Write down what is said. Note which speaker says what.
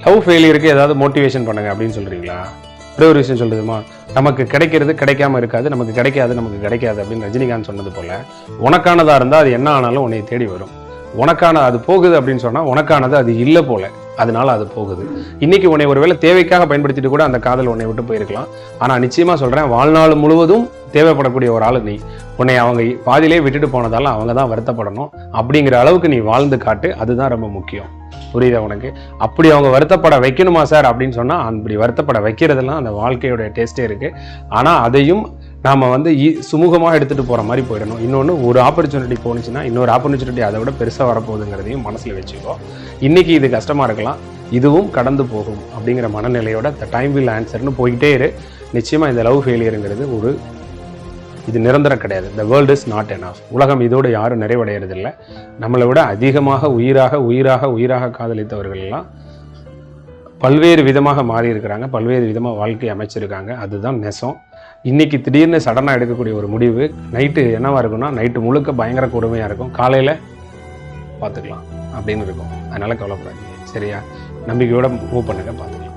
Speaker 1: Love ஃபெயிலியருக்கு ஏதாவது motivation பண்ணுங்க அப்படின்னு சொல்றீங்களா? ஒரே ஒரு விஷயம் சொல்லுதுமா, நமக்கு கிடைக்கிறது கிடைக்காம இருக்காது, நமக்கு கிடைக்காது அப்படின்னு ரஜினிகாந்த் சொன்னது போல, உனக்கானதா இருந்தா அது என்ன ஆனாலும் உன்னை தேடி வரும். உனக்கான அது போகுது அப்படின்னு சொன்னா உனக்கானது அது இல்லை போல, அதனால அது போகுது. இன்னைக்கு உன்னை ஒருவேளை தேவைக்காக பயன்படுத்திட்டு கூட அந்த காதல் உன்னை விட்டு போயிருக்கலாம். ஆனா நிச்சயமா சொல்றேன், வாழ்நாள் முழுவதும் தேவைப்படக்கூடிய ஒரு ஆளு நீ. உன்னை அவங்க பாதியிலே விட்டுட்டு போனதால அவங்க தான் வருத்தப்படணும் அப்படிங்கிற அளவுக்கு நீ வாழ்ந்து காட்டு. அதுதான் ரொம்ப முக்கியம். புரியுதா உனக்கு? அப்படி அவங்க வருத்தப்பட வைக்கணுமா சார் அப்படின்னு சொன்னா, அப்படி வருத்தப்பட வைக்கிறதெல்லாம் அந்த வாழ்க்கையோட டேஸ்டே இருக்கு. ஆனா அதையும் நாம சுமூகமாக எடுத்துட்டு போற மாதிரி போயிடணும். இன்னொன்று, ஒரு ஆப்பர்ச்சுனிட்டி போனுச்சுன்னா இன்னொரு ஆப்பர்ச்சுனிட்டி அதை விட பெருசாக வரப்போகுதுங்கிறதையும் மனசுல வச்சுக்கோ. இன்னைக்கு இது கஷ்டமா இருக்கலாம், இதுவும் கடந்து போகும் அப்படிங்கிற மனநிலையோட த டைம் வில் ஆன்சர்னு போய்கிட்டே இரு. நிச்சயமா இந்த லவ் ஃபெயிலியருங்கிறது இது நிரந்தரம் கிடையாது. The world is not enough. உலகம் இதோடு யாரும் நிறைவடைகிறதில்லை. நம்மளை விட அதிகமாக உயிராக காதலித்தவர்கள் எல்லாம் பல்வேறு விதமாக மாறி இருக்கிறாங்க, பல்வேறு விதமாக வாழ்க்கை அமைச்சிருக்காங்க. அதுதான் நெசம். இன்னைக்கு திடீர்னு சடனாக எடுக்கக்கூடிய ஒரு முடிவு நைட்டு என்னவா இருக்கும்னா, நைட்டு முழுக்க பயங்கர கொடுமையாக இருக்கும், காலையில் பார்த்துக்கலாம் அப்படின்னு இருக்கும். அதனால கவலைப்படாதீங்க. சரியா? நம்பிக்கையோட மூவ் பண்ணுங்க, பார்த்துக்கலாம்.